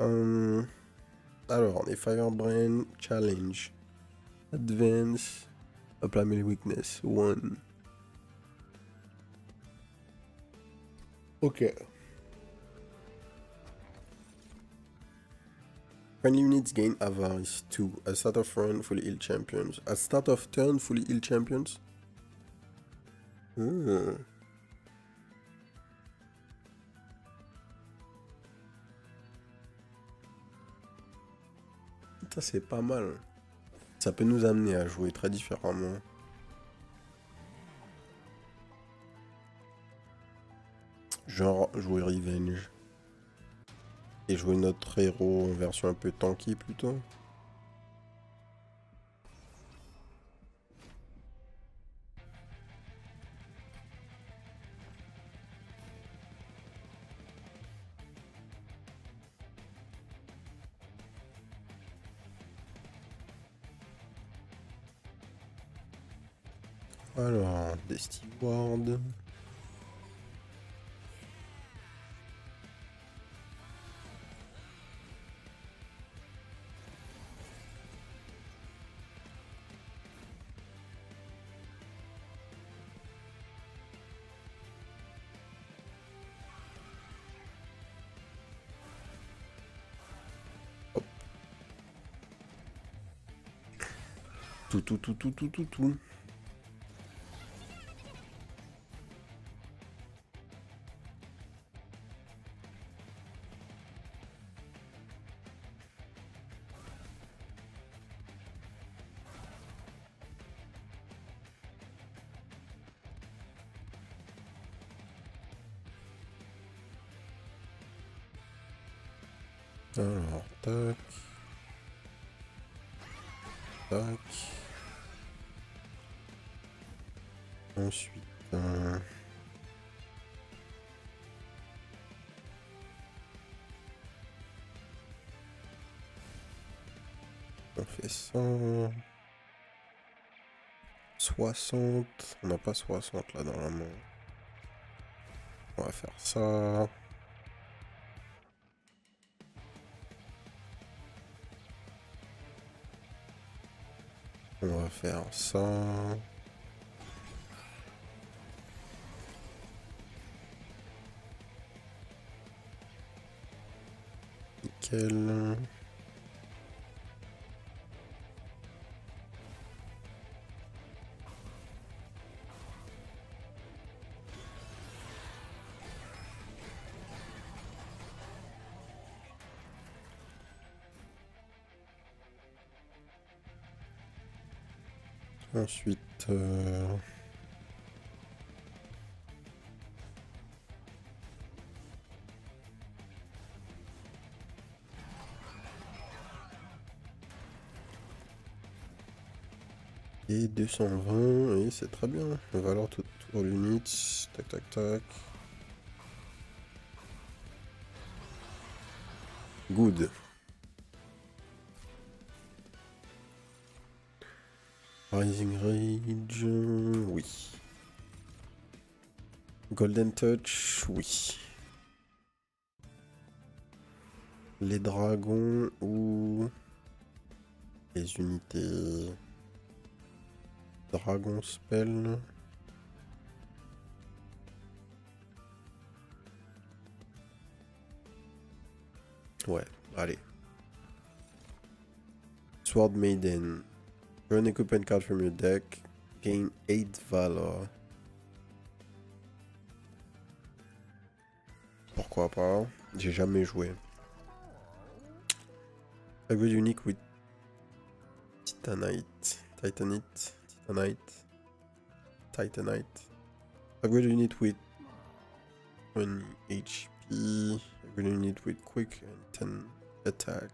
Alors, on est Firebrand, Challenge, Advance, Apply Melee Weakness, 1. Ok. Friendly units gain Avarice 2. At start of run, fully heal champions. At start of turn, fully heal champions. Ça, c'est pas mal. Ça peut nous amener à jouer très différemment. Genre jouer Revenge. Et jouer notre héros en version un peu tanky plutôt. Alors, des stewards. Tout. Alors, tac. Tac. Ensuite... on fait ça... 60... On n'a pas 60 là dans la main. On va faire ça... On va faire ça... Nickel... Ensuite... Et 220, et c'est très bien. Valeur tout pour l'unit. Tac, tac, tac. Good. Rising Rage, oui. Golden Touch, oui. Les dragons ou les unités Dragon Spell. Ouais, allez. Sword Maiden. Burn equipment card from your deck. Gain 8 valor. Pourquoi pas? J'ai jamais joué. Upgrade unique with Titanite. Titanite. Titanite. Titanite. Upgrade unit with 20 HP. Upgrade unit with quick and 10 attack.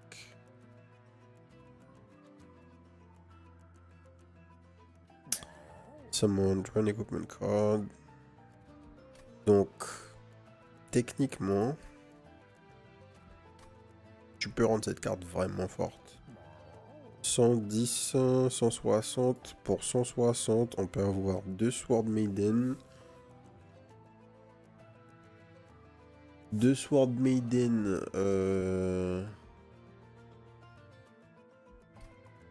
Summon, draw an equipment card. Donc, techniquement, tu peux rendre cette carte vraiment forte. 110, 160. Pour 160, on peut avoir 2 Sword Maiden, Deux Sword Maiden.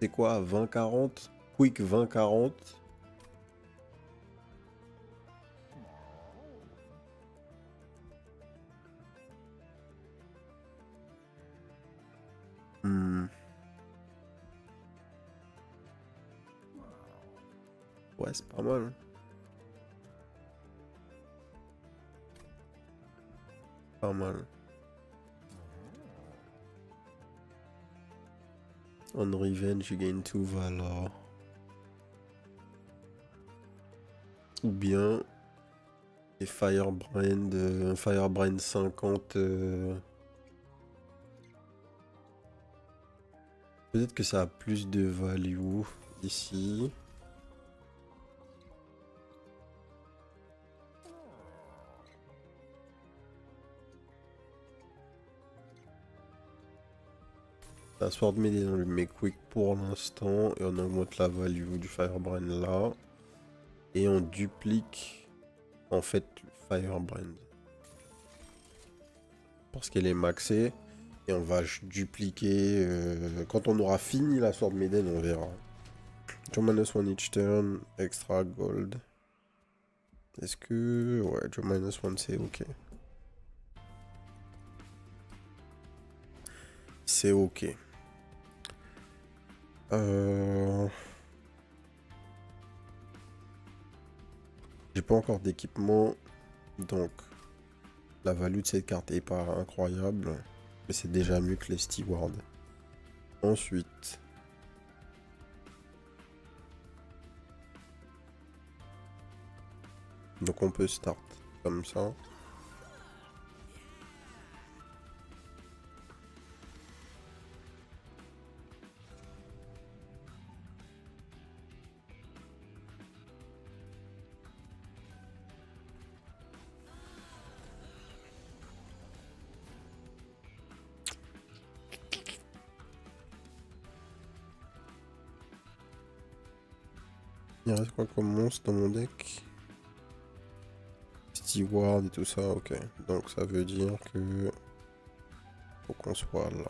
C'est quoi? 20-40? Quick 20-40. Ouais, c'est pas mal. Pas mal. On Revenge, you gain 2 Valor. Ou bien les Firebrand, Firebrand 50. Peut-être que ça a plus de value ici. La Sword Maiden, on lui met Quick pour l'instant et on augmente la value du Firebrand là. Et on duplique en fait Firebrand. Parce qu'elle est maxée. Et on va dupliquer. Quand on aura fini la Sword Maiden, on verra. Draw -1 each turn, extra gold. Est-ce que... Ouais, draw -1 c'est ok. C'est ok. J'ai pas encore d'équipement. Donc, la value de cette carte est pas incroyable. Mais c'est déjà mieux que les Stewards. Ensuite... Donc on peut start comme ça. Il reste quoi comme monstre dans mon deck? Steward et tout ça, ok. Donc ça veut dire que faut qu'on soit là.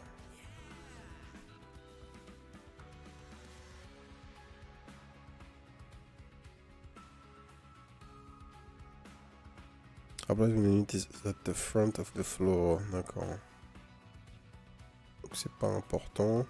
Apply when unit is at the front of the floor, d'accord. Donc c'est pas important.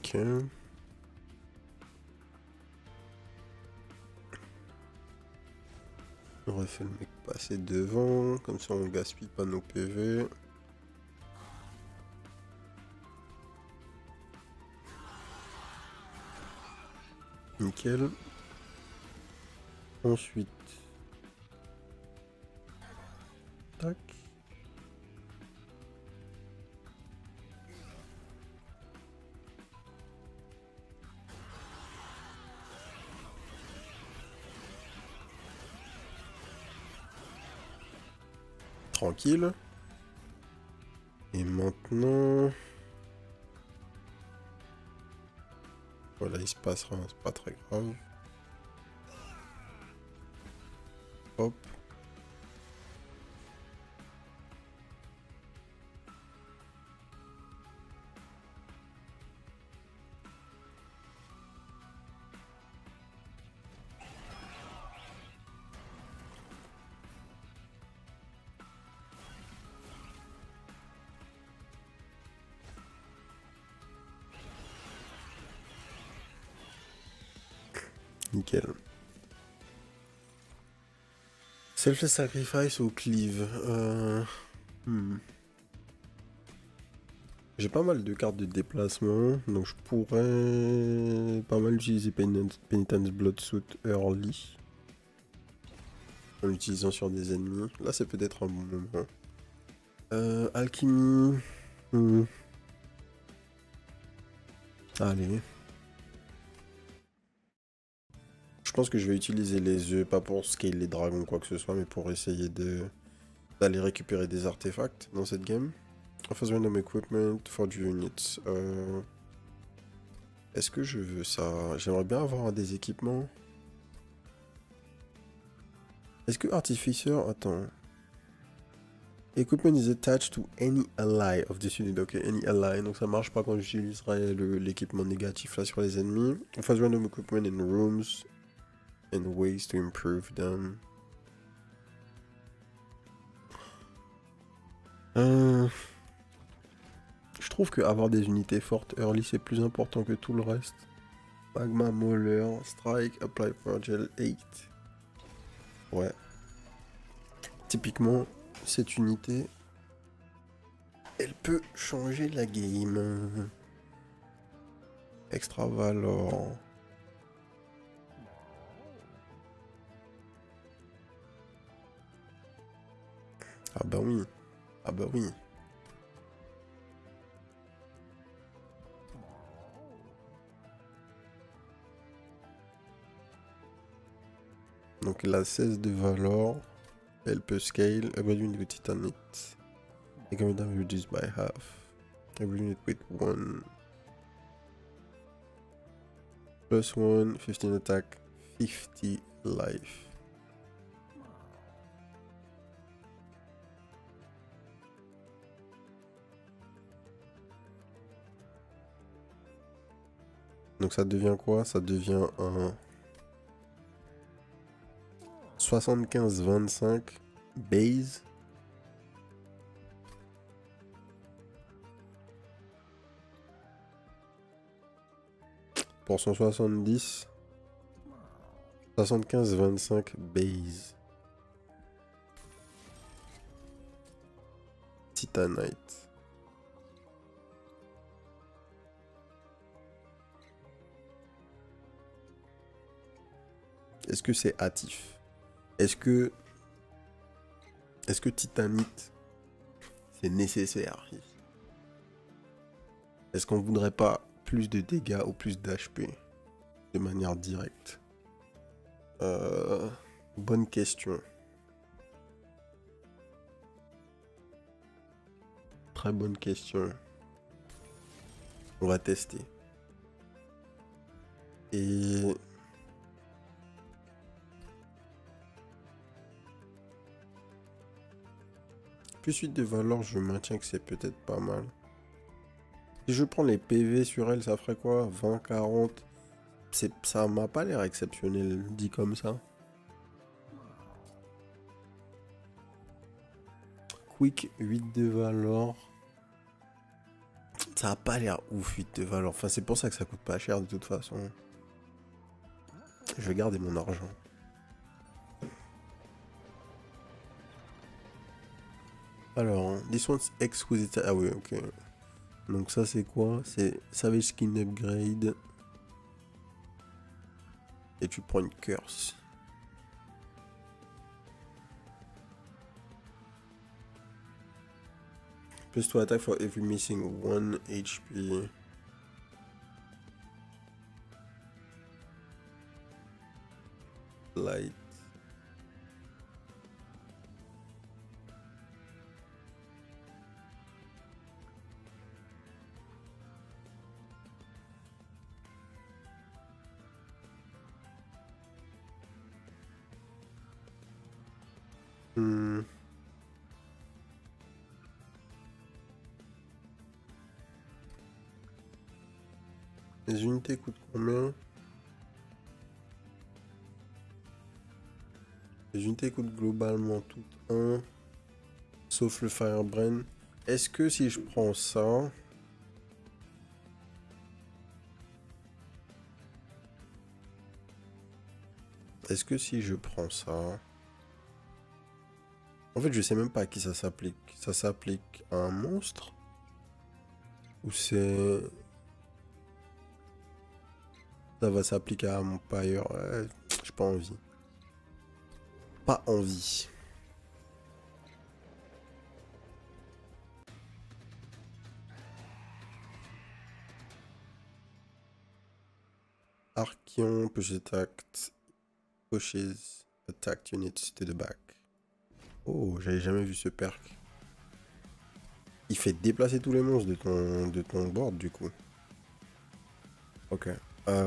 Ok. On refait le mec passer devant, comme ça on gaspille pas nos PV. Nickel. Ensuite. Tac. Tranquille. Et maintenant... Voilà, il se passera, c'est pas très grave. Hop. Nickel. Selfless Sacrifice ou Cleave hmm. J'ai pas mal de cartes de déplacement, donc je pourrais pas mal utiliser Penitence Bloodsuit early. En l'utilisant sur des ennemis. Là, c'est peut-être un bon moment. Alchimie. Allez. Je pense que je vais utiliser les œufs, pas pour scale les dragons ou quoi que ce soit, mais pour essayer d'aller récupérer des artefacts dans cette game. Offers random equipment, forge units. Est-ce que je veux ça? J'aimerais bien avoir des équipements. Est-ce que Artificer... Attends. Equipment is attached to any ally of this unit. Ok, any ally. Donc ça marche pas quand j'utiliserai l'équipement négatif là sur les ennemis. Offers random equipment in rooms and ways to improve them. Je trouve que avoir des unités fortes early c'est plus important que tout le reste. Magma Mauler, Strike, Apply for Gel 8. Ouais. Typiquement, cette unité, elle peut changer la game. Extra Valor. Ah bah oui. Ah bah oui. Donc elle a 16 de valeur. Elle peut scale. Every unit with Titanite. Economic damage reduced by half. Every unit with 1. Plus 1, 15 attack, 50 life. Donc ça devient quoi? Ça devient un 75-25 base. Pour 170. 75-25 base. Titanite. Est-ce que c'est hâtif? Est-ce que Titanite c'est nécessaire? Est-ce qu'on voudrait pas plus de dégâts ou plus d'HP de manière directe? Bonne question. Très bonne question. On va tester. Et... plus suite de valeur, je maintiens que c'est peut-être pas mal. Si je prends les PV sur elle, ça ferait quoi? 20, 40? Ça m'a pas l'air exceptionnel, dit comme ça. Quick, 8 de valeur. Ça a pas l'air ouf, 8 de valeur. Enfin, c'est pour ça que ça coûte pas cher de toute façon. Je vais garder mon argent. Alors, this one's exquisite. Ah oui, ok. Donc ça c'est quoi? C'est Savage Skin Upgrade. Et tu prends une curse. Plus to attack for every missing 1 HP. Light. Les unités coûtent combien? Les unités coûtent globalement toutes 1. Sauf le Firebrand. Est-ce que si je prends ça... Est-ce que si je prends ça... En fait, je sais même pas à qui ça s'applique. Ça s'applique à un monstre? Ou c'est... Ça va s'appliquer à mon pailleur? Ouais, j'ai pas envie. Pas envie. Archeon pushes attacked units to the back. Oh, j'avais jamais vu ce perk. Il fait déplacer tous les monstres de ton board du coup. Ok. Là,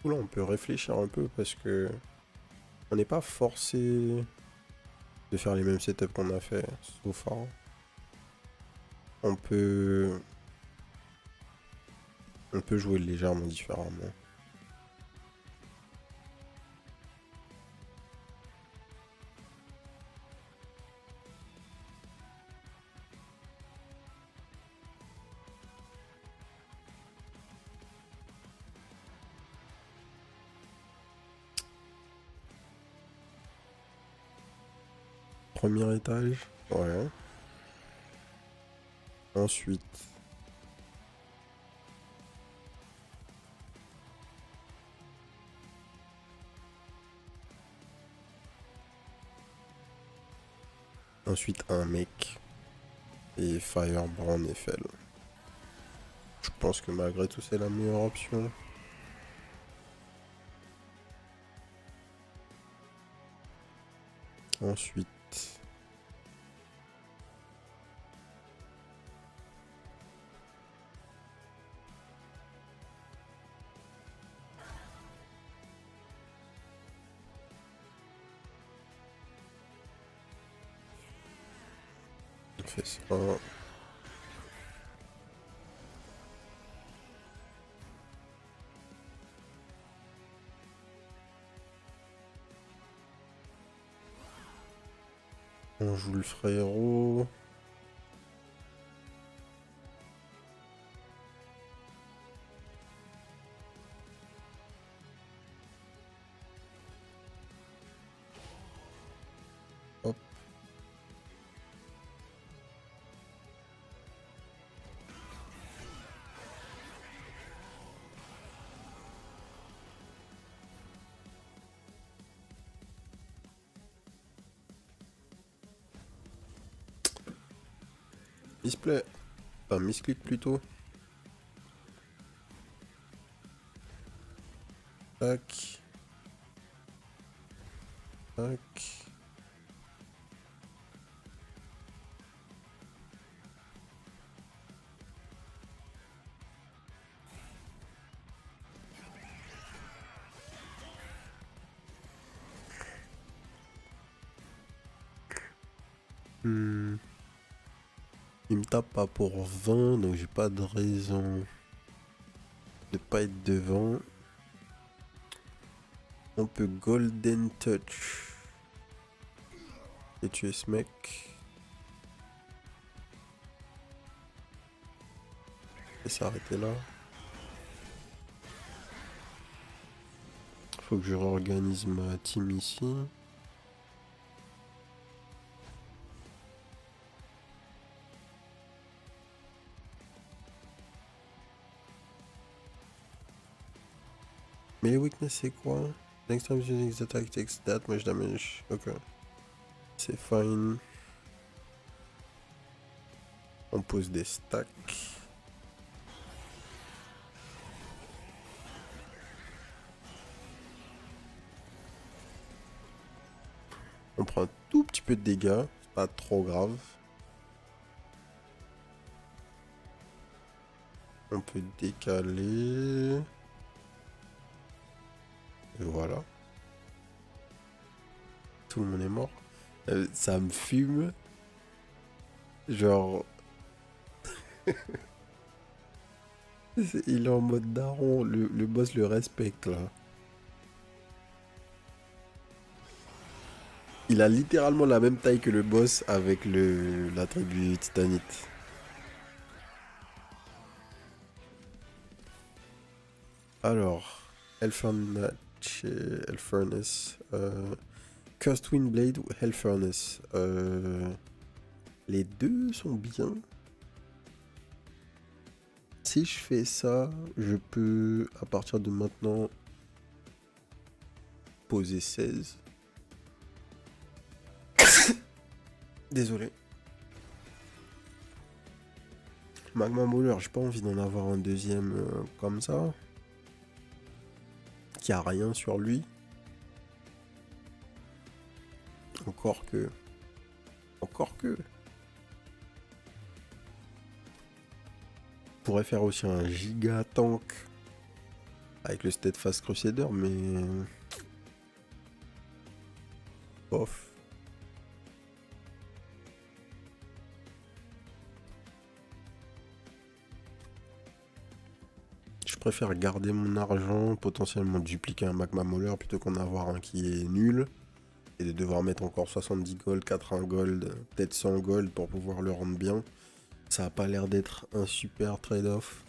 on peut réfléchir un peu parce que on n'est pas forcé de faire les mêmes setups qu'on a fait so far. On peut jouer légèrement différemment. Premier étage, ouais. Ensuite, un mec et Firebrand Eiffel. Je pense que malgré tout, c'est la meilleure option. Ensuite, on fait ça. On joue le frérot. Hop. Display. Enfin, misclick plutôt. Tac. Tac. Il me tape pas pour 20, donc j'ai pas de raison de pas être devant. On peut Golden Touch et tuer ce mec. Et s'arrêter là. Faut que je réorganise ma team ici. Mais les weakness c'est quoi? Next time using the attack takes that much damage. Ok. C'est fine. On pose des stacks. On prend un tout petit peu de dégâts. C'est pas trop grave. On peut décaler. Et voilà. Tout le monde est mort. Ça me fume. Genre... Il est en mode daron. Le boss le respecte là. Il a littéralement la même taille que le boss avec l'attribut Titanite. Alors, Hellfurnace, Cursed Windblade ou Hellfurnace. Les deux sont bien. Si je fais ça, je peux, à partir de maintenant, poser 16. Désolé. Magma Mauler, j'ai pas envie d'en avoir un deuxième comme ça. Qui a rien sur lui. Encore que. Encore que. Pourrait faire aussi un giga tank avec le Steadfast Crusader, mais bof. Je préfère garder mon argent, potentiellement dupliquer un Magma Mauler plutôt qu'en avoir un qui est nul et de devoir mettre encore 70 gold, 80 gold, peut-être 100 gold pour pouvoir le rendre bien. Ça a pas l'air d'être un super trade-off.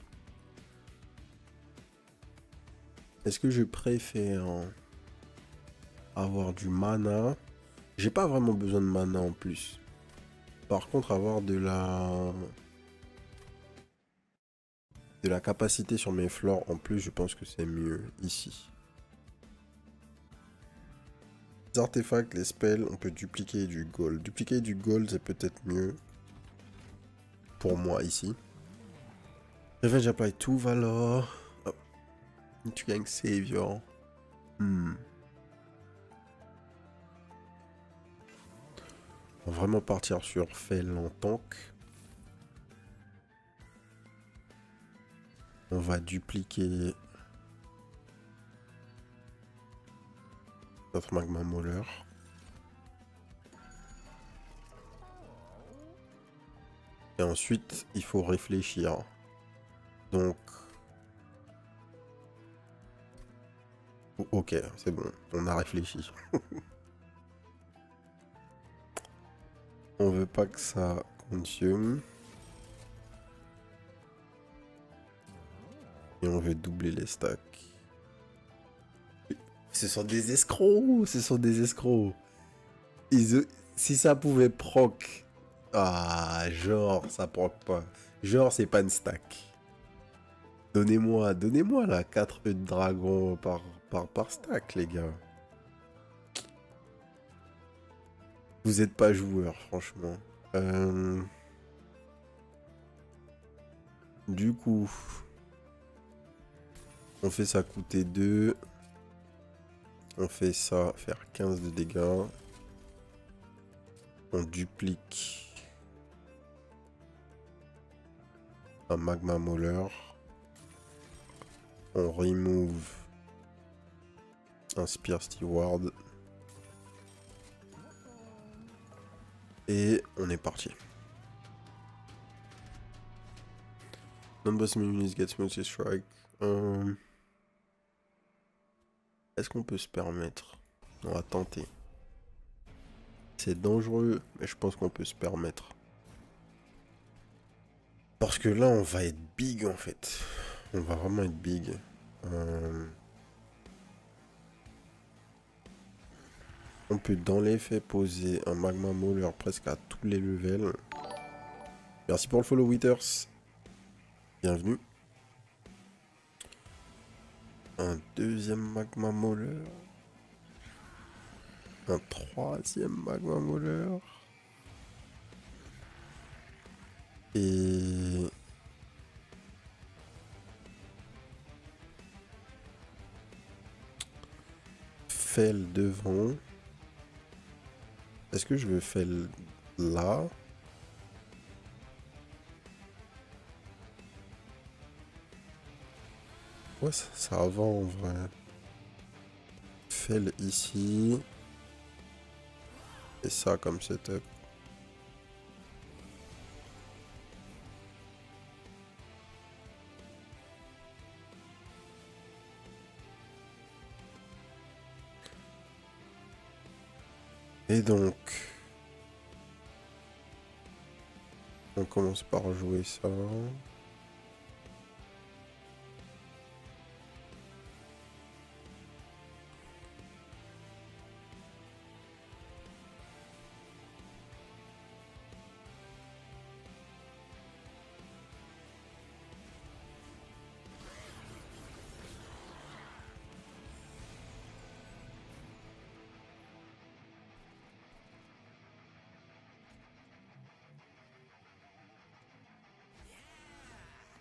Est-ce que je préfère avoir du mana? J'ai pas vraiment besoin de mana en plus. Par contre, avoir de la capacité sur mes flores en plus, je pense que c'est mieux ici. Les artefacts, les spells, on peut dupliquer du gold. Dupliquer du gold, c'est peut-être mieux. Pour moi ici. Revenge apply to Valor. Oh. Tu gagnes Savior. On va vraiment partir sur Fel en tank. On va dupliquer notre Magma Mauler. Et ensuite, il faut réfléchir. Donc... Ok, c'est bon, on a réfléchi. On veut pas que ça consume. Et on veut doubler les stacks. Ce sont des escrocs, ce sont des escrocs. Si ça pouvait proc... Ah, genre, ça proc pas. Genre, c'est pas une stack. Donnez-moi là, 4 œufs de dragon par stack, les gars. Vous êtes pas joueur, franchement. Du coup, on fait ça coûter 2. On fait ça faire 15 de dégâts. On duplique un Magma Mauler. On remove un Spear Steward. Et on est parti. Non-boss units gets multi-strike. Est-ce qu'on peut se permettre? On va tenter. C'est dangereux, mais je pense qu'on peut se permettre. Parce que là, on va être big en fait. On va vraiment être big. On peut dans les faits poser un Magma Mauler presque à tous les levels. Merci pour le follow, Withers. Bienvenue. Un deuxième Magma Mauler. Un troisième Magma Mauler. Et... Fel devant. Est-ce que je veux Fel là? Ouais, ça va en vrai. Fel ici. Et ça comme setup. Et donc, on commence par jouer ça.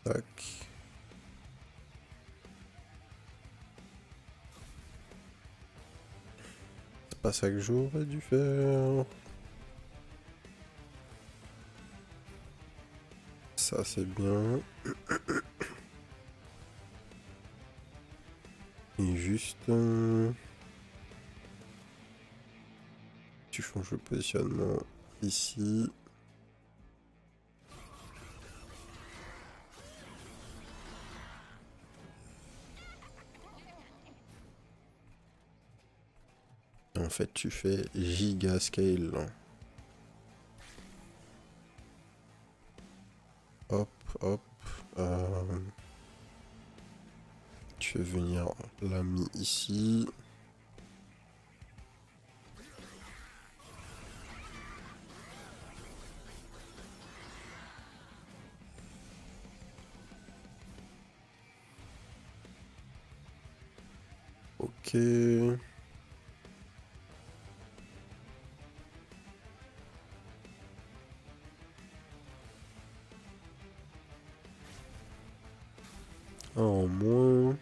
Tac. C'est pas ça que j'aurais dû faire. Ça c'est bien. Et juste... tu changes le positionnement ici. Et en fait, tu fais giga scale. Hop, hop. Tu fais venir l'ami ici. Ok. Un en moins.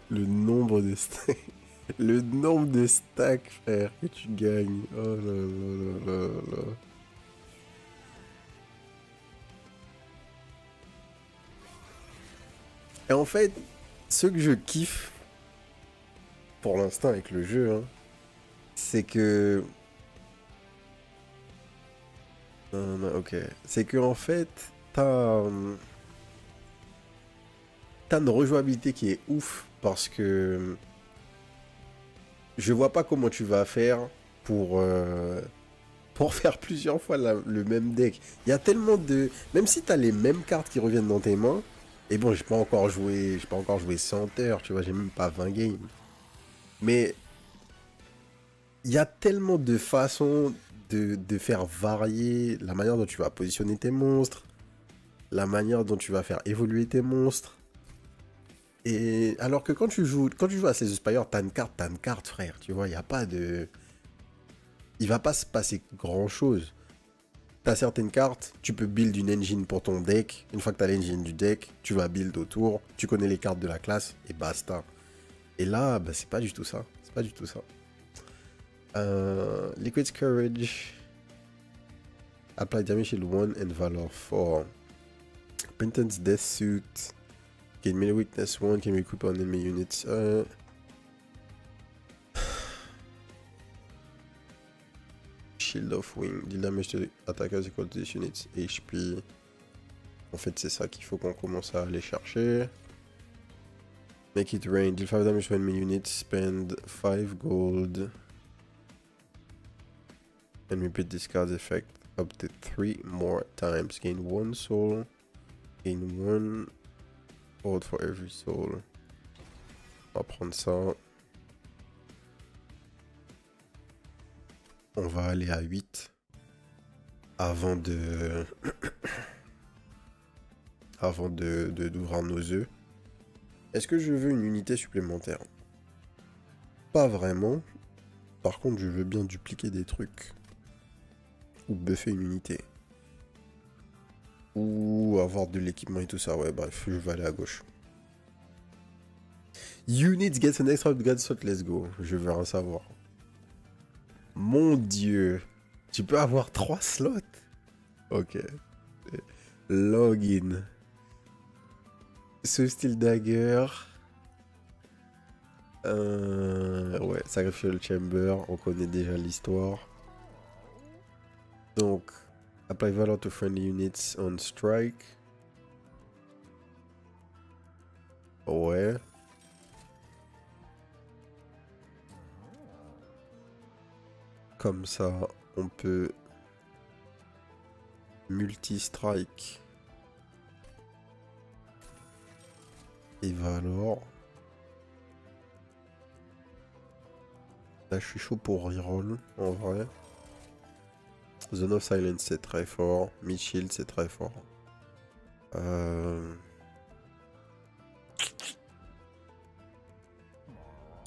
Le nombre de stacks. Le nombre de stacks, frère, que tu gagnes. Oh là là là là là. Et en fait, ce que je kiffe pour l'instant avec le jeu, hein, c'est que... Non, non, ok. C'est que en fait, t'as une rejouabilité qui est ouf parce que je vois pas comment tu vas faire pour faire plusieurs fois le même deck. Il y a tellement de... Même si t'as les mêmes cartes qui reviennent dans tes mains, et bon, j'ai pas encore joué 100 heures, tu vois, j'ai même pas 20 games. Mais il y a tellement de façons de faire varier la manière dont tu vas positionner tes monstres, la manière dont tu vas faire évoluer tes monstres. Et alors que quand tu joues à Slay the Spire, t'as une carte, frère, tu vois, il n'y a pas de... Il va pas se passer grand chose. T'as certaines cartes, tu peux build une engine pour ton deck. Une fois que t'as l'engine du deck, tu vas build autour, tu connais les cartes de la classe, et basta. Et là, bah, c'est pas du tout ça. C'est pas du tout ça. Liquid Courage. Apply damage shield 1 and Valor 4. Pentance's Death Suit. Gain melee weakness 1, can be equipped on enemy units. Shield of Wing. Deal damage to attackers equal to this unit's HP. En fait, c'est ça qu'il faut qu'on commence à aller chercher. Make it rain. Deal 5 damage to enemy units. Spend 5 gold. And repeat this card's effect up to 3 more times. Gain 1 soul. Gain 1 gold for every soul. On va prendre ça. On va aller à 8 avant de avant d'ouvrir nos œufs. Est-ce que je veux une unité supplémentaire? Pas vraiment. Par contre, je veux bien dupliquer des trucs. Ou buffer une unité. Ou avoir de l'équipement et tout ça. Ouais, bref, je vais aller à gauche. Units gets an extra upgrade slot, let's go. Je veux rien savoir. Mon dieu. Tu peux avoir 3 slots? Ok. Login. Ce style dagger. Ouais, Sacrificial Chamber. On connaît déjà l'histoire. Donc, apply valor to friendly units on strike. Ouais. Comme ça, on peut multi-strike. Et valor. Là, je suis chaud pour reroll, en vrai. Zone of Silence, c'est très fort. Mid-Shield, c'est très fort.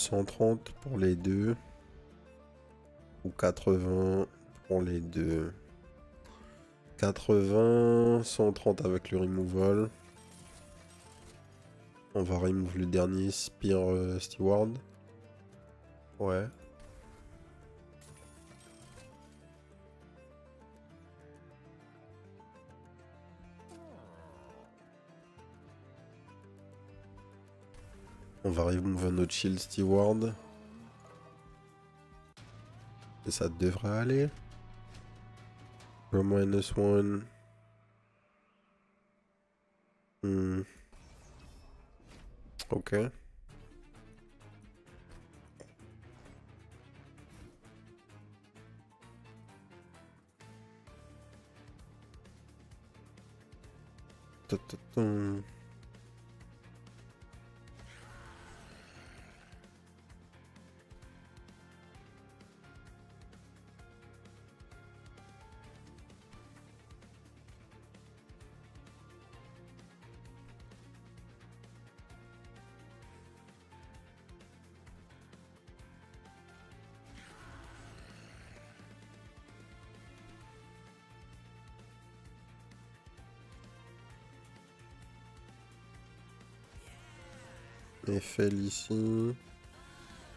130 pour les deux. Ou 80 pour les deux. 80, 130 avec le removal. On va remove le dernier Spear Steward. Ouais. On va remove notre Shield Steward. Et ça devrait aller. Go -1. Ok. Ta-ta-ta. Eiffel ici.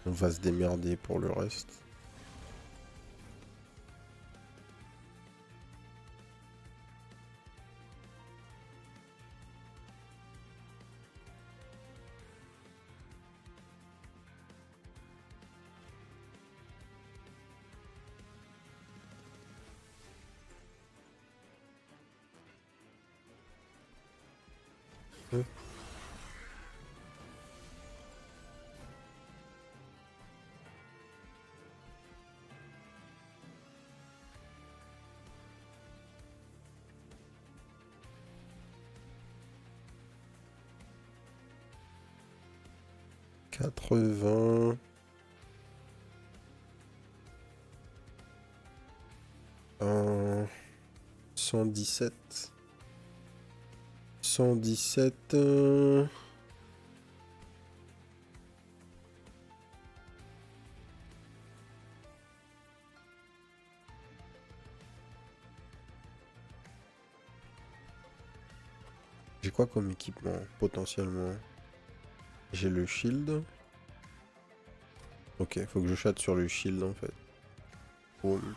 On va se démerder pour le reste. Hum. -80. 117. 117. J'ai quoi comme équipement potentiellement? J'ai le shield. Ok, faut que je chatte sur le shield en fait. Boum.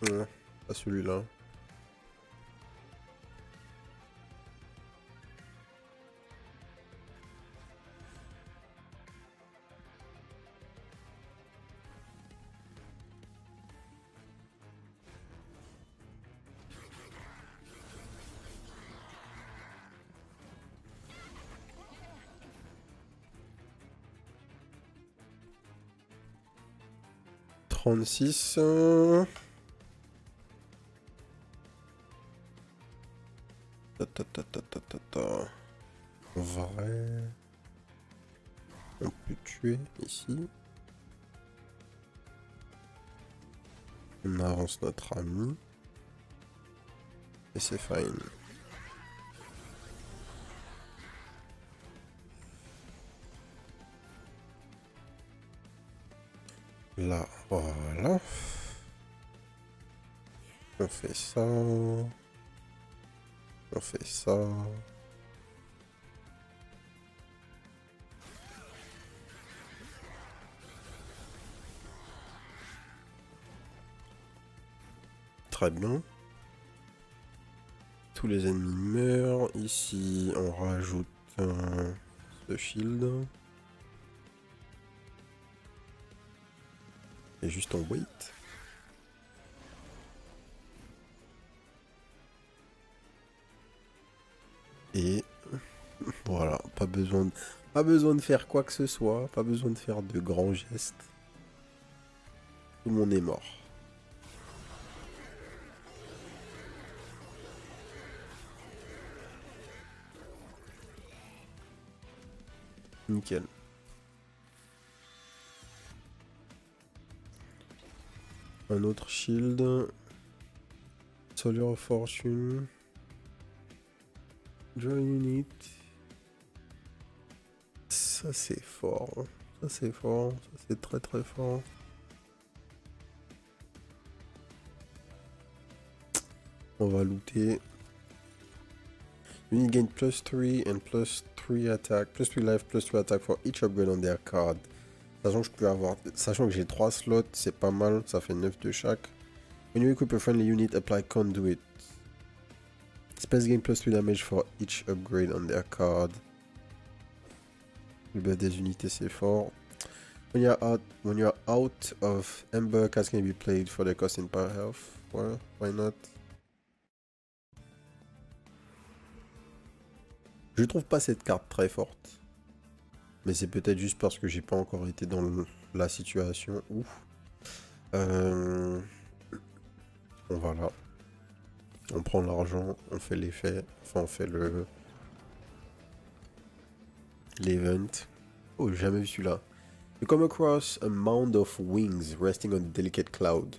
Non, pas celui-là. -36. En vrai, on peut tuer ici. On avance notre ami. Et c'est fine. Là, voilà. On fait ça. On fait ça. Très bien. Tous les ennemis meurent. Ici, on rajoute ce shield. Et juste en wait. Et voilà, pas besoin de faire quoi que ce soit, pas besoin de faire de grands gestes. Tout le monde est mort. Nickel. Un autre shield. Soldier of Fortune. Join unit. Ça c'est fort. Ça c'est fort, ça c'est très très fort. On va looter. Unit gain +3 and +3 attack, +3 life, +3 attack for each upgrade on their card. Sachant que je peux avoir, sachant que j'ai 3 slots, c'est pas mal, ça fait 9 de chaque. When you equip a friendly unit, apply conduit. Spells gain +3 damage for each upgrade on their card. Le bas des unités c'est fort. When you're out of Ember, cards can be played for their cost in power health. Ouais, why not? Je trouve pas cette carte très forte. Mais c'est peut-être juste parce que j'ai pas encore été dans la situation où... On va là. On prend l'argent, on fait l'effet, enfin on fait l'event. Oh, j'ai jamais vu celui-là. You come across a mound of wings resting on a delicate cloud,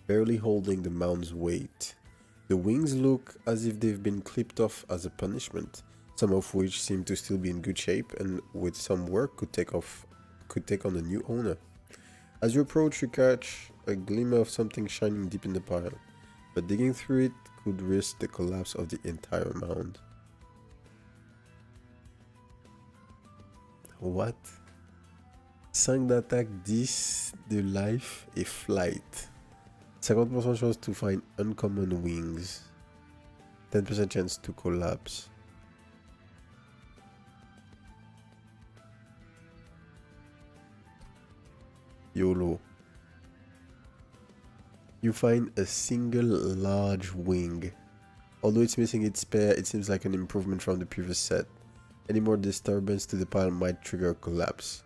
barely holding the mound's weight. The wings look as if they've been clipped off as a punishment, some of which seem to still be in good shape and with some work could take on a new owner. As you approach, you catch a glimmer of something shining deep in the pile, but digging through it could risk the collapse of the entire mound. What? 5 d'attaque, 10 de life et flight. 50% chance to find uncommon wings. 10% chance to collapse. YOLO. You find a single large wing. Although it's missing its pair, it seems like an improvement from the previous set. Any more disturbance to the pile might trigger a collapse.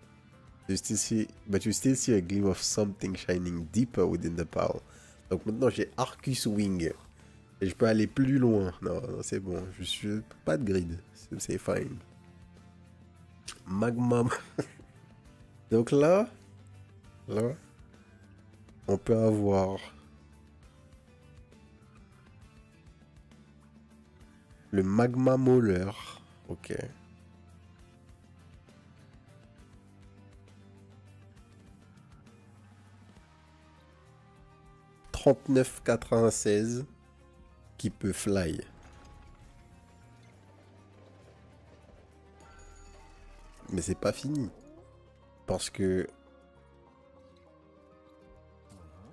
You still see a gleam of something shining deeper within the pile. Donc maintenant j'ai Arcus Wing. Et je peux aller plus loin. Non, non c'est bon. Je suis pas de grid. C'est fine. Magma. Donc là, on peut avoir le Magma Mauler. Ok. $39,96 qui peut fly. Mais c'est pas fini. Parce que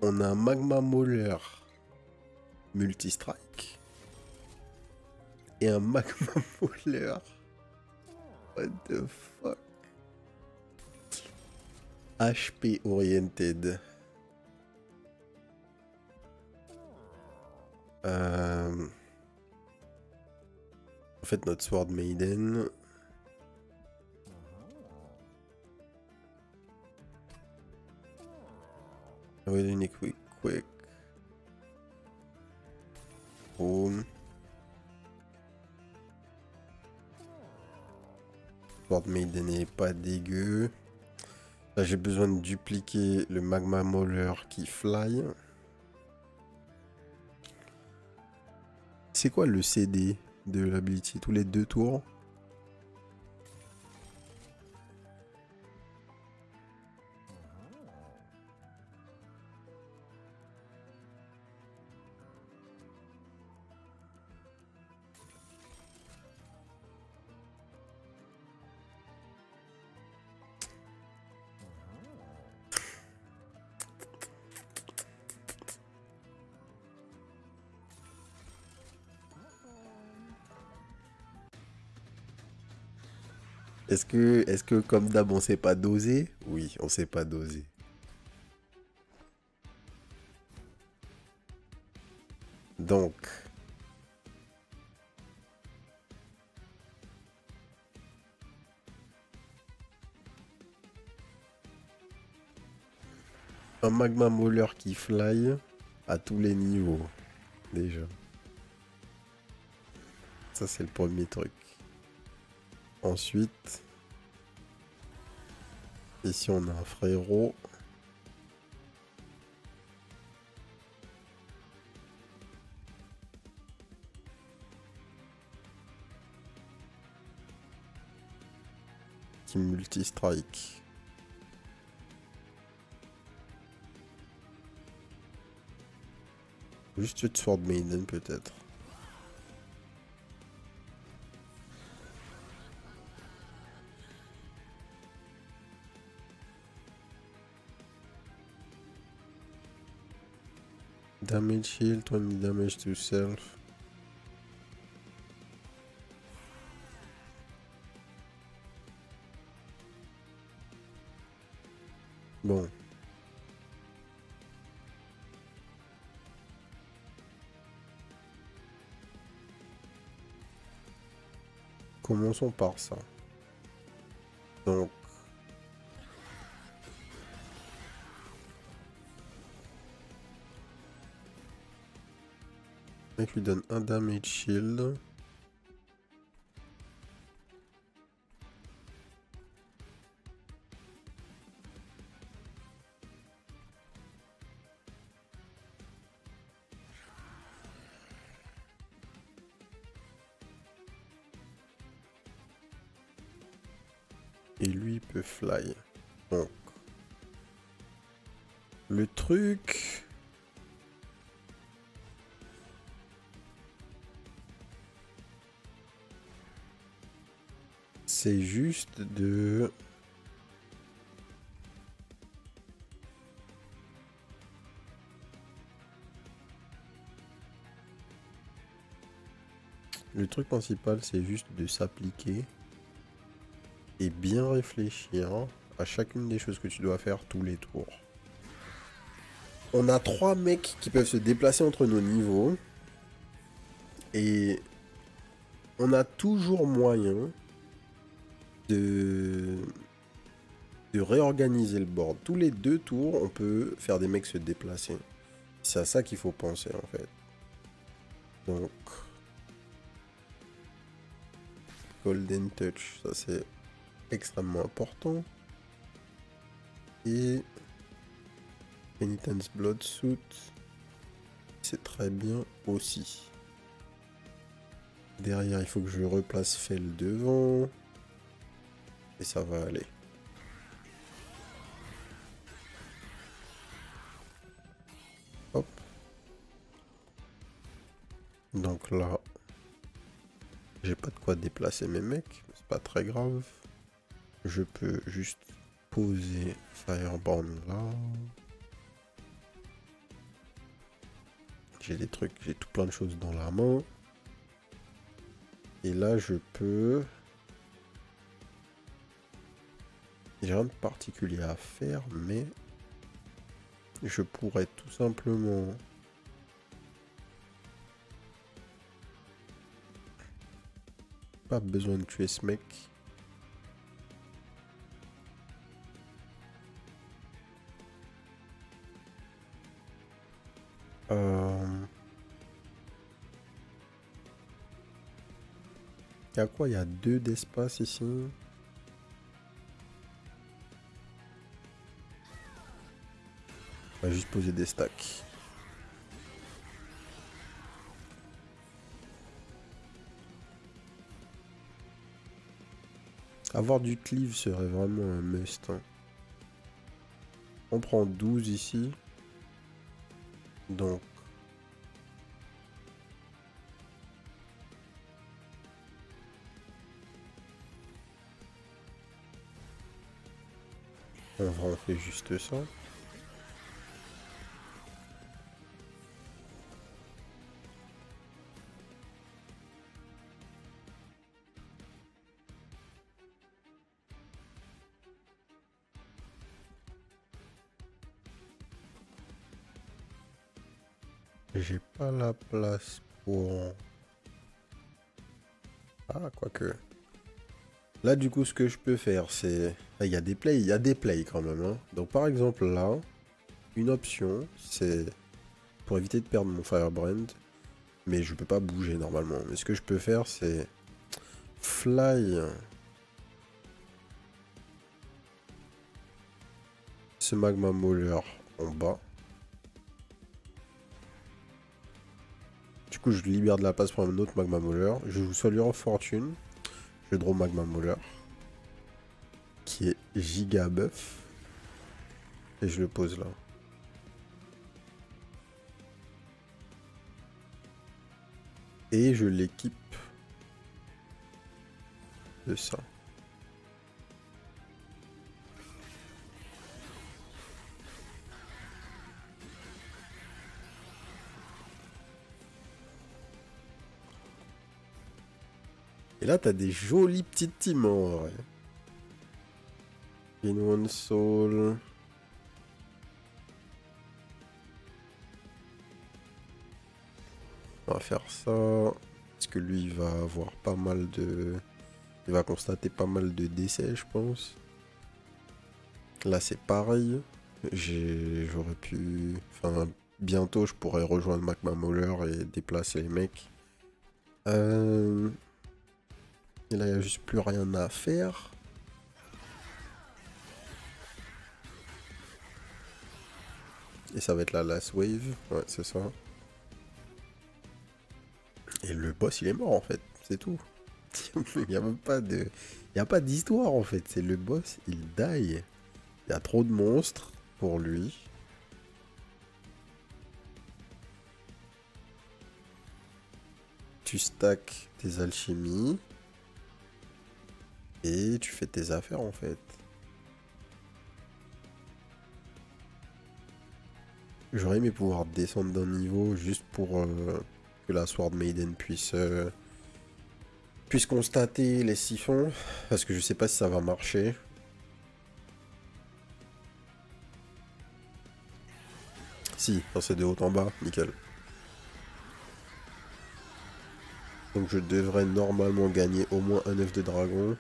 on a un Magma Mauler multi-strike et un Magma Mauler. What the fuck? HP oriented. En fait, notre Sword Maiden. Une quick. Boom. Sword Maiden n'est pas dégueu. Là, j'ai besoin de dupliquer le Magma Mauler qui fly. C'est quoi le CD de l'ability? Tous les 2 tours? Est-ce que comme d'hab on sait pas doser? Oui, on sait pas doser. Donc un Magma Mauler qui fly à tous les niveaux déjà. Ça c'est le premier truc. Ensuite, ici on a un frérot. Qui multi-strike. Juste une Sword Maiden peut-être. Damage heal, 20 damage to self. Bon. Commençons par ça. Donc. Le mec lui donne un damage shield. Et lui peut fly. Donc. Le truc. C'est juste de... Le truc principal, c'est juste de s'appliquer et bien réfléchir à chacune des choses que tu dois faire tous les tours. On a 3 mecs qui peuvent se déplacer entre nos niveaux. Et on a toujours moyen de réorganiser le board. Tous les 2 tours, on peut faire des mecs se déplacer. C'est à ça qu'il faut penser en fait. Donc... Golden Touch, ça c'est extrêmement important. Et Penitence Blood Suit, c'est très bien aussi. Derrière, il faut que je replace Fel devant. Et ça va aller. Hop. Donc là, j'ai pas de quoi déplacer mes mecs. C'est pas très grave. Je peux juste poser Fireborn là. J'ai des trucs, j'ai tout plein de choses dans la main. Et là, je peux... J'ai rien de particulier à faire, mais... Je pourrais tout simplement... Pas besoin de tuer ce mec. Il y a quoi? Il y a 2 d'espace ici. On va juste poser des stacks. Avoir du cleave serait vraiment un must. Hein. On prend 12 ici. Donc. On fait juste ça. J'ai pas la place pour... Ah, quoique. Là, du coup, ce que je peux faire, c'est... Il y a des plays quand même. Hein. Donc, par exemple, là, une option, c'est pour éviter de perdre mon Firebrand. Mais je peux pas bouger normalement. Mais ce que je peux faire, c'est fly ce Magma Mauler en bas. Du coup, je libère de la place pour un autre Magma Mauler. Je joue Solure of Fortune. Je draw Magma Mauler. Qui est giga buff. Et je le pose là. Et je l'équipe de ça. Et là, t'as des jolies petites teams en vrai. In One Soul. On va faire ça. Parce que lui, il va avoir pas mal de... Il va constater pas mal de décès, je pense. Là, c'est pareil. J'aurais pu... Enfin, bientôt, je pourrais rejoindre Magma Mauler et déplacer les mecs. Et là, il n'y a juste plus rien à faire. Et ça va être la last wave. Ouais, c'est ça. Et le boss, il est mort, en fait. C'est tout. Il n'y a même pas de... Il n'y a pas d'histoire, en fait. C'est le boss, il die. Il y a trop de monstres pour lui. Tu stacks tes alchimies. Et tu fais tes affaires, en fait. J'aurais aimé pouvoir descendre d'un niveau juste pour que la Sword Maiden puisse constater les siphons. Parce que je sais pas si ça va marcher. Si, c'est de haut en bas, nickel. Donc je devrais normalement gagner au moins un œuf de dragon.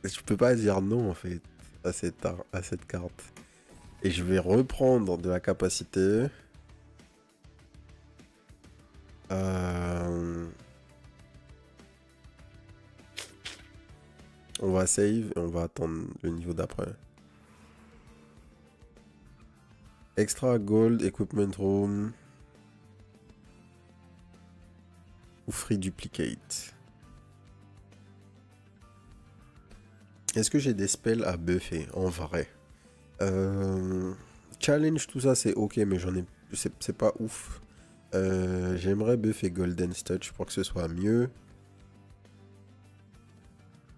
Je peux pas dire non en fait à cette carte. Et je vais reprendre de la capacité. On va save et on va attendre le niveau d'après. Extra Gold, Equipment Room. Ou Free Duplicate. Est-ce que j'ai des spells à buffer en vrai? Challenge, tout ça c'est ok, mais j'en ai. C'est pas ouf. J'aimerais buffer Golden Touch pour que ce soit mieux.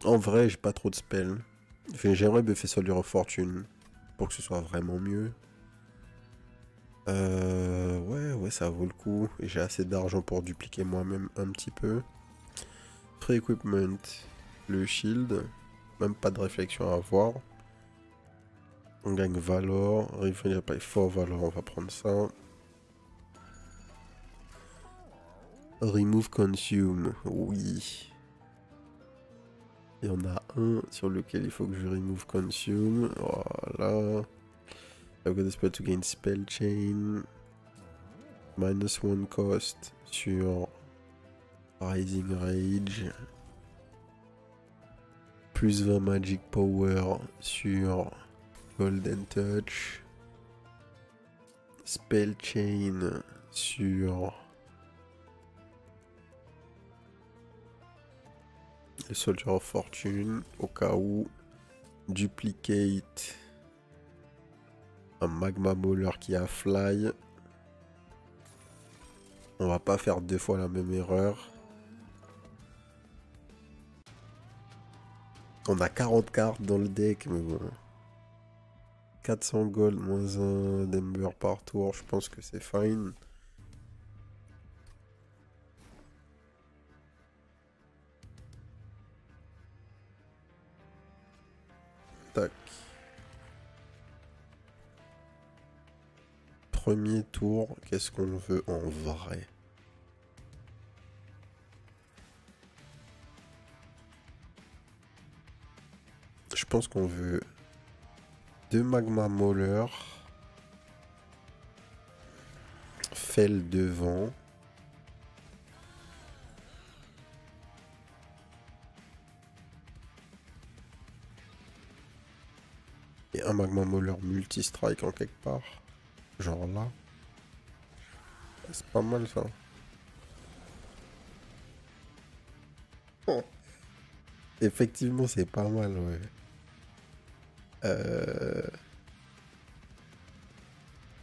En vrai, j'ai pas trop de spells. J'aimerais buffer Soldier of Fortune pour que ce soit vraiment mieux. Ouais, ça vaut le coup. Et j'ai assez d'argent pour dupliquer moi-même un petit peu. Free Equipment, le shield. Même pas de réflexion à avoir. On gagne Valor. Revenir by 4 Valor, on va prendre ça. Remove Consume, oui. Il y en a un sur lequel il faut que je remove Consume. Voilà. I've got a spell to gain Spell Chain. -1 cost sur Rising Rage. Plus 20 Magic Power sur Golden Touch. Spell Chain sur le Soldier of Fortune au cas où. Duplicate un Magma Mauler qui a Fly. On va pas faire deux fois la même erreur. On a 40 cartes dans le deck, mais bon. 400 gold, moins 1 d'Ember par tour, je pense que c'est fine. Tac. Premier tour, qu'est-ce qu'on veut en vrai? Je pense qu'on veut 2 Magma Mauler. Fel devant. Et un Magma Mauler multi-strike en quelque part. Genre là. C'est pas mal ça. Effectivement, c'est pas mal, ouais.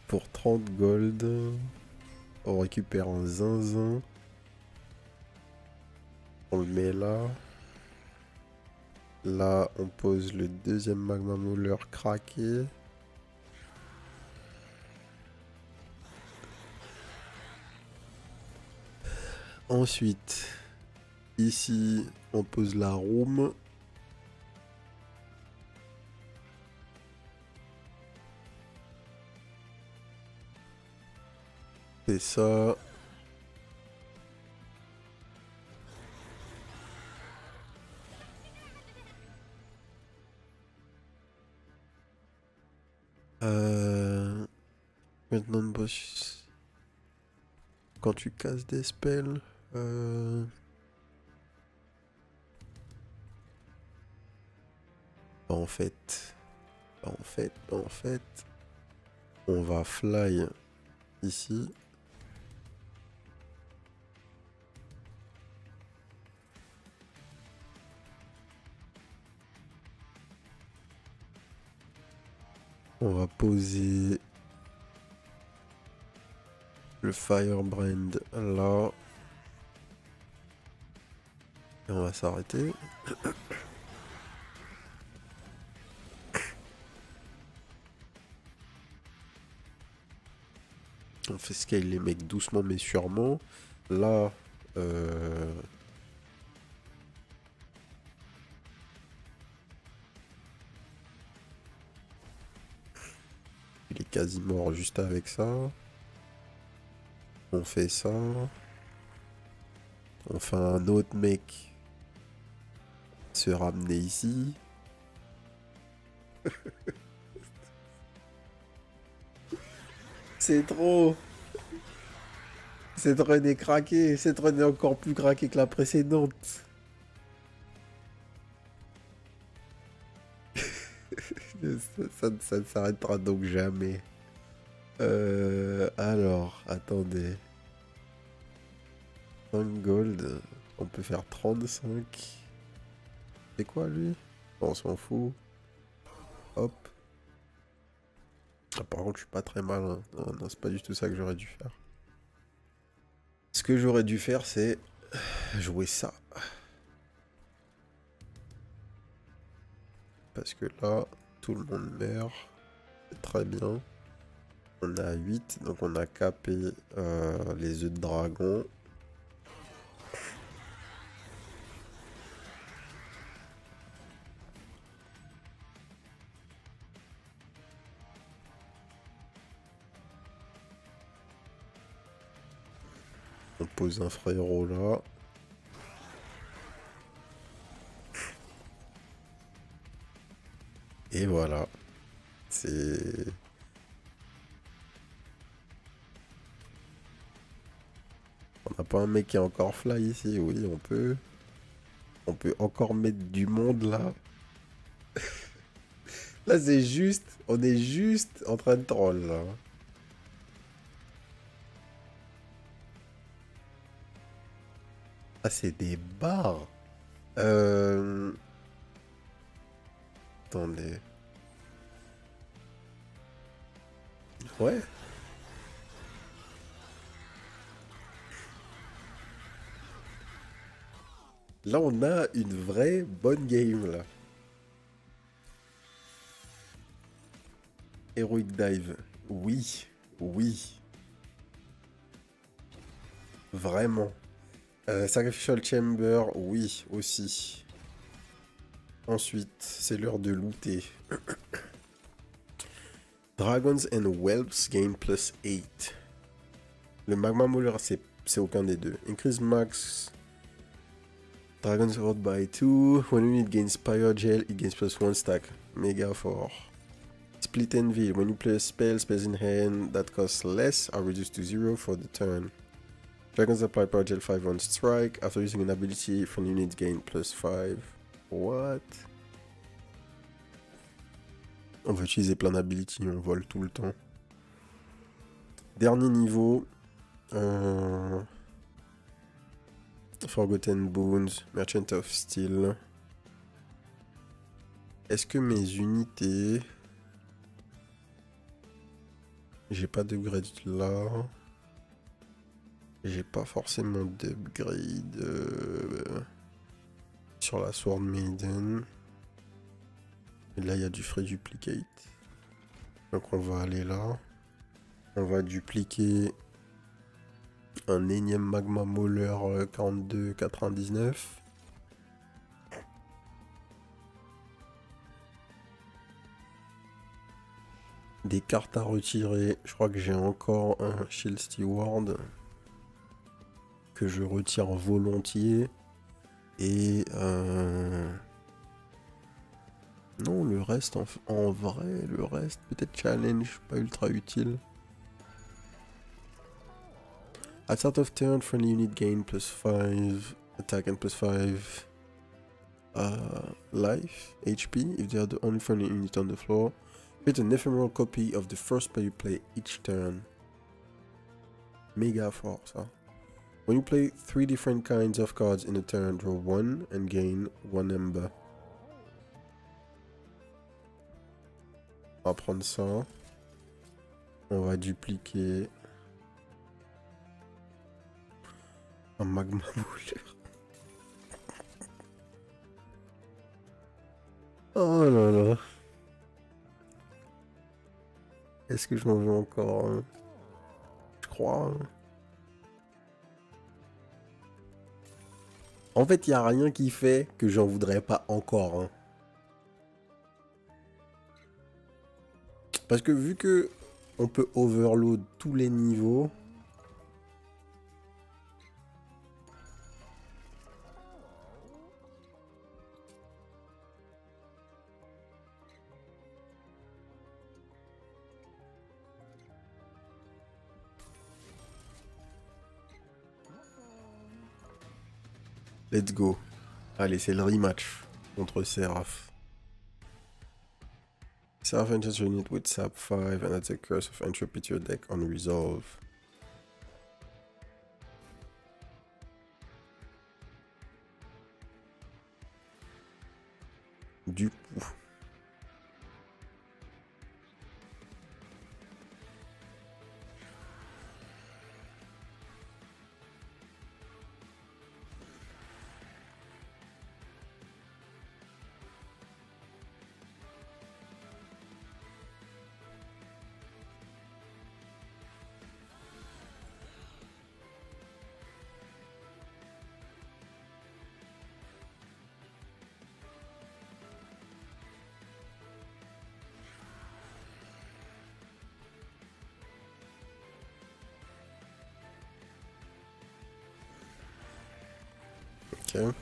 Pour 30 gold, on récupère un zinzin. On le met là. Là, on pose le deuxième magma moller craqué. Ensuite, ici, on pose la room. C'est ça. Maintenant, boss. Quand tu casses des spells. En fait, on va fly ici. On va poser le Firebrand là. Et on va s'arrêter. On fait scale les mecs doucement mais sûrement. Là, il est quasi mort juste avec ça. On fait ça. On fait un autre mec se ramener ici. C'est trop. Cette run est craquée. Cette run est encore plus craquée que la précédente. Ça ne s'arrêtera donc jamais. Alors, attendez. 5 gold. On peut faire 35. C'est quoi lui? On s'en fout. Hop. Ah, par contre, je suis pas très mal. Hein. Non, non, c'est pas du tout ça que j'aurais dû faire. Ce que j'aurais dû faire, c'est jouer ça. Parce que là, tout le monde meurt. C'est très bien. On a 8, donc on a capé les œufs de dragon. On pose un frérot là. Et voilà. C'est... On n'a pas un mec qui est encore fly ici. Oui, on peut. On peut encore mettre du monde là. Là, c'est juste... On est juste en train de troll là. Ah, c'est des barres. Attendez. Ouais. Là, on a une vraie bonne game, là. Heroic Dive. Oui. Oui. Vraiment. Sacrificial Chamber. Oui, aussi. Ensuite, c'est l'heure de looter. Dragons and Whelps gain plus 8. Le Magma Mauler, c'est aucun des deux. Increase max Dragons rolled by 2. When unit gains Pyre Gel, it gains plus 1 stack. Mega fort. Split Envy. When you play a spell, spells in hand that cost less are reduced to 0 for the turn. Dragons apply Pyre Gel 5 on strike. After using an ability from unit gain plus 5. What? On va utiliser plein d'ability, on vole tout le temps. Dernier niveau. Forgotten Bones, Merchant of Steel. Est-ce que mes unités... J'ai pas d'upgrade là. J'ai pas forcément d'upgrade sur la Sword Maiden. Et là, il y a du free duplicate. Donc on va aller là. On va dupliquer un énième Magma Mauler 42,99. Des cartes à retirer. Je crois que j'ai encore un Shield Steward que je retire volontiers. Et non, le reste, en vrai, le reste, peut-être challenge, pas ultra utile. At start of turn, friendly unit gain +5 attack and +5 life, HP, if they are the only friendly unit on the floor. Create an ephemeral copy of the first play you play each turn. Méga fort, ça. When you play 3 different kinds of cards in a turn, draw 1 and gain 1 ember. On va prendre ça. On va dupliquer un Magma Mauler. Oh là là. Est-ce que j'en veux encore un? Je crois. En fait, il n'y a rien qui fait que j'en voudrais pas encore un. Parce que vu que on peut overload tous les niveaux. Let's go. Allez, c'est le rematch contre Seraph. Seraph enters your unit with SAP 5 and adds a Curse of Entropy to your deck on resolve. Du coup. Ok.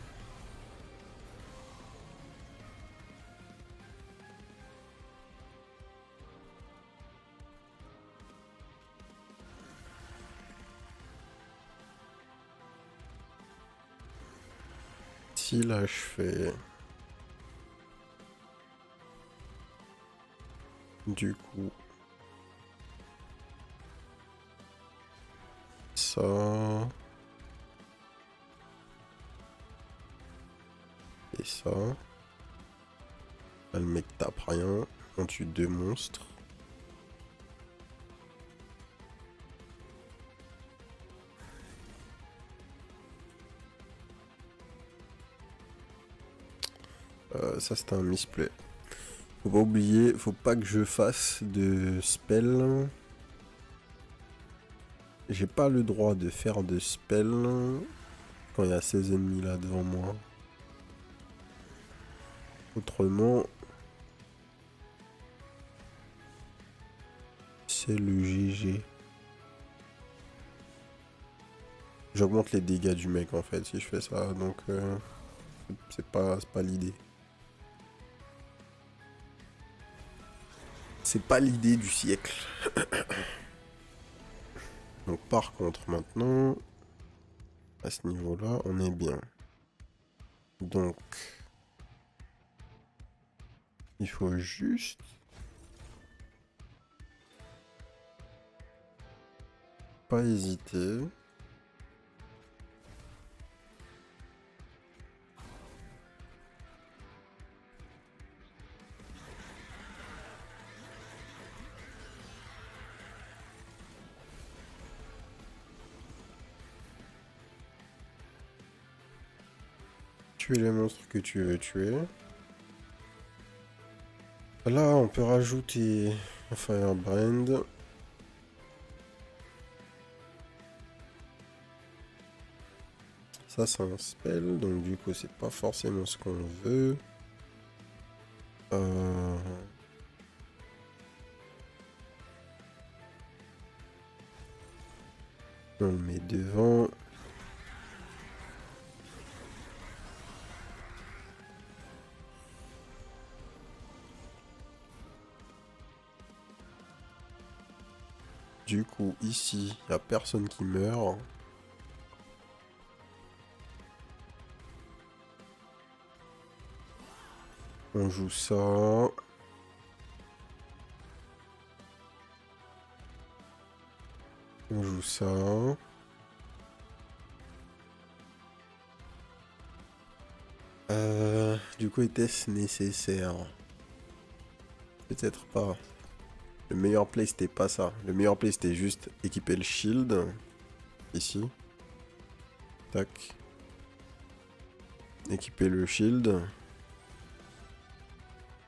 Si là je fais du coup ça et ça, là, le mec tape rien, on tue 2 monstres. Ça c'était un misplay. Faut pas oublier, faut pas que je fasse de spell. J'ai pas le droit de faire de spell quand il y a ces ennemis là devant moi. Autrement, c'est le GG. J'augmente les dégâts du mec en fait si je fais ça, donc c'est pas l'idée. C'est pas l'idée du siècle. Donc par contre maintenant, à ce niveau-là, on est bien. Donc, il faut juste pas hésiter tuer les monstres que tu veux tuer. Là, on peut rajouter un Firebrand. Ça, c'est un spell, donc du coup, c'est pas forcément ce qu'on veut. On le met devant. Du coup, ici, il n'y a personne qui meurt. On joue ça. On joue ça. Du coup, était-ce nécessaire? Peut-être pas. Le meilleur play, c'était pas ça. Le meilleur play, c'était juste équiper le shield. Ici. Tac. Équiper le shield.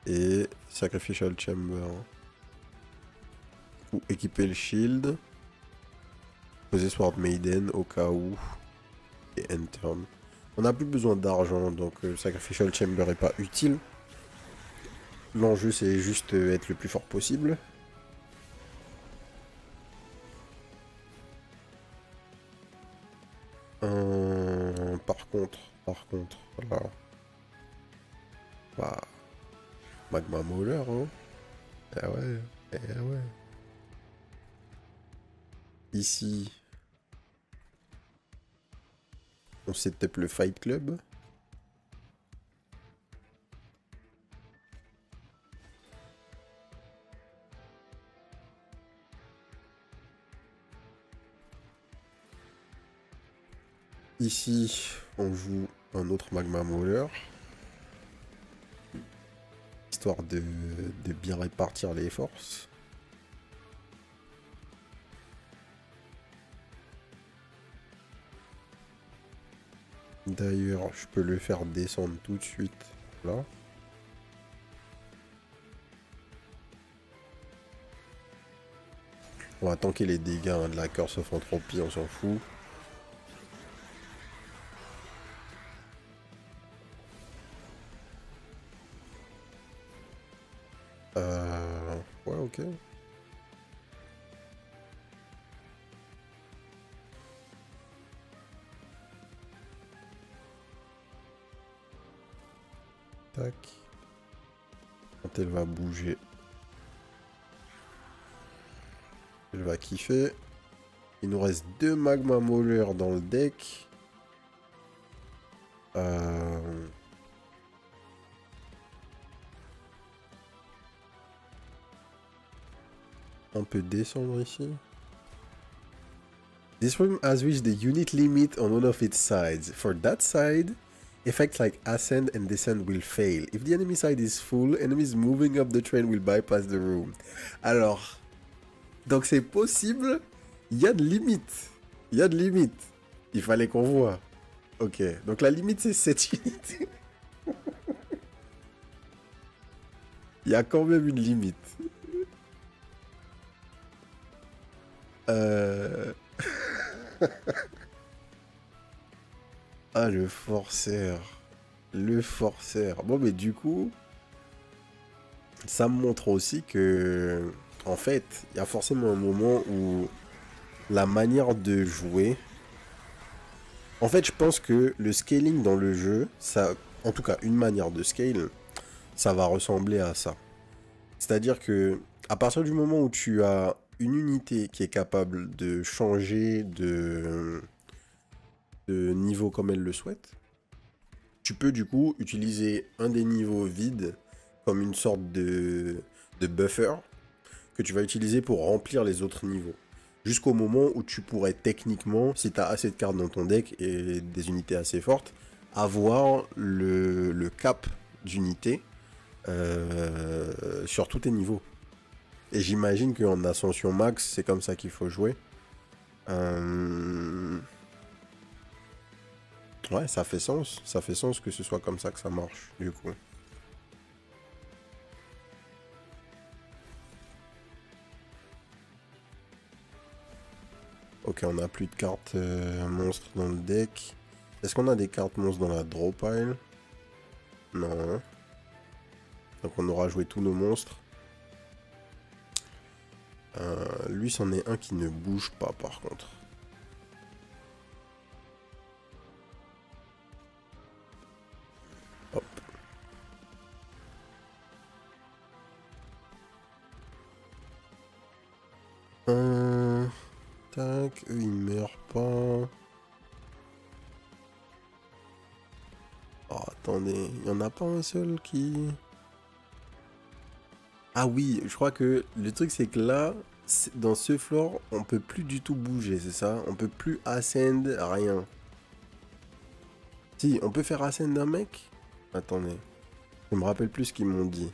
Et Sacrificial Chamber. Ou équiper le shield. Poser Sword Maiden au cas où. Et end turn. On n'a plus besoin d'argent, donc Sacrificial Chamber est pas utile. L'enjeu, c'est juste être le plus fort possible. Par contre, là. Bah, Magma Mauler, hein. Ah ouais, ah ouais. Ici, on setup le Fight Club. Ici, on joue un autre Magma Mauler. Histoire de bien répartir les forces. D'ailleurs, je peux le faire descendre tout de suite, là. On va tanker les dégâts hein, de la Curse of Entropy, on s'en fout. Ouais, ok. Tac. Quand elle va bouger, elle va kiffer. Il nous reste 2 Magma Mauler dans le deck. On peut descendre ici. This room has reached the unit limit on one of its sides. For that side, effects like ascend and descend will fail. If the enemy side is full, enemies moving up the train will bypass the room. Alors, donc c'est possible. Il y a de limite. Il y a de limite. Il fallait qu'on voit. Ok, donc la limite c'est 7 unités. Il y a quand même une limite. Ah, le forceur. Le forceur. Bon, mais du coup, ça me montre aussi que, en fait, il y a forcément un moment où la manière de jouer... En fait, je pense que le scaling dans le jeu, ça, en tout cas, une manière de scale, ça va ressembler à ça. C'est-à-dire que, à partir du moment où tu as une unité qui est capable de changer de niveau comme elle le souhaite, tu peux du coup utiliser un des niveaux vides comme une sorte de buffer que tu vas utiliser pour remplir les autres niveaux. Jusqu'au moment où tu pourrais techniquement, si tu as assez de cartes dans ton deck et des unités assez fortes, avoir le cap d'unité sur tous tes niveaux. Et j'imagine qu'en Ascension Max, c'est comme ça qu'il faut jouer. Ouais, ça fait sens. Ça fait sens que ce soit comme ça que ça marche, du coup. Ok, on a plus de cartes monstres dans le deck. Est-ce qu'on a des cartes monstres dans la draw pile? Non. Donc on aura joué tous nos monstres. Lui, c'en est un qui ne bouge pas, par contre. Hop. Tac, eux, ils meurent pas. Oh, attendez, il n'y en a pas un seul qui... Ah oui, je crois que le truc, c'est que là, dans ce floor, on peut plus du tout bouger, c'est ça? On peut plus ascend, rien. Si, on peut faire ascend un mec? Attendez, je me rappelle plus ce qu'ils m'ont dit.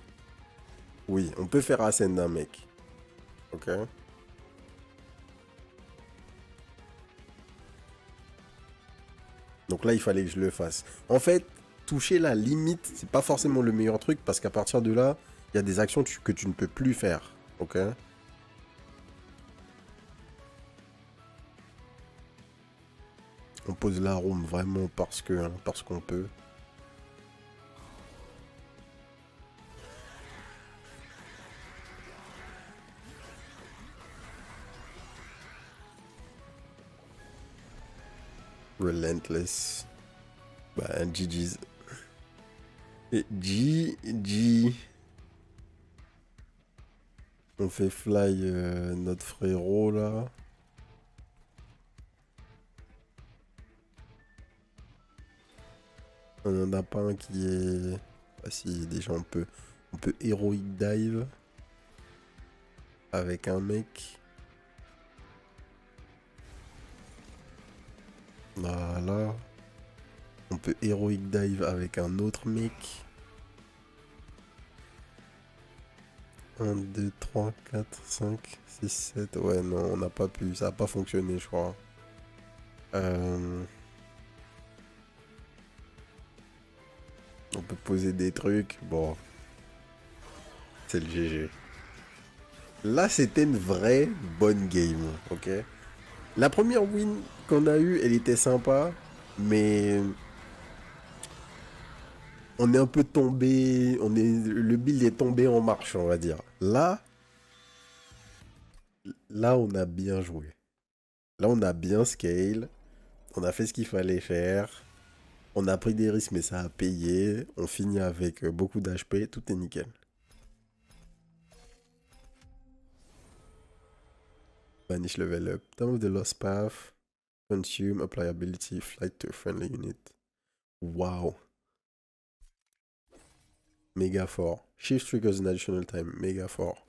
Oui, on peut faire ascend un mec. Ok. Donc là, il fallait que je le fasse. En fait, toucher la limite, c'est pas forcément le meilleur truc parce qu'à partir de là, il y a des actions que tu ne peux plus faire. Ok. On pose l'arôme vraiment parce que, hein, parce qu'on peut. Relentless. Bah, GG's. Et GG. On fait fly notre frérot là. On en a pas un qui est... Ah si, déjà on peut heroic dive avec un mec. Voilà. On peut heroic dive avec un autre mec. 1, 2, 3, 4, 5, 6, 7. Ouais, non, on n'a pas pu. Ça n'a pas fonctionné, je crois. On peut poser des trucs. Bon, c'est le GG. Là, c'était une vraie bonne game, ok? La première win qu'on a eue, elle était sympa, mais on est un peu tombé, le build est tombé en marche, on va dire. Là, on a bien joué. Là, on a bien scale, on a fait ce qu'il fallait faire, on a pris des risques, mais ça a payé. On finit avec beaucoup d'HP, tout est nickel. Vanish level up, time of the lost path, consume, apply ability, flight to a friendly unit. Wow. Méga fort. Shift triggers an additional time. Méga fort.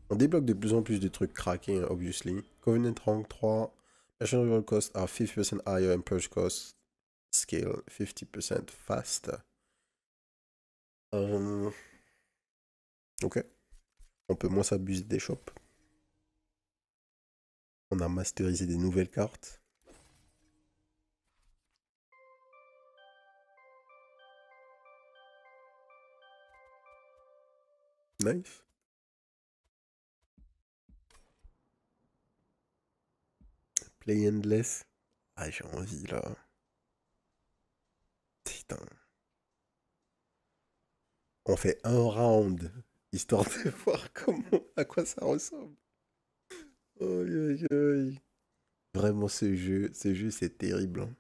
On débloque de plus en plus de trucs craqués, hein, obviously. Covenant rank 3. National roll costs are 50% higher and purge cost scale 50% faster. Ok. On peut moins s'abuser des shops. On a masterisé des nouvelles cartes. Nice. Play endless. Ah, j'ai envie là. Putain. On fait un round, histoire de voir à quoi ça ressemble. Aïe, aïe, aïe. Vraiment, ce jeu c'est terrible, hein.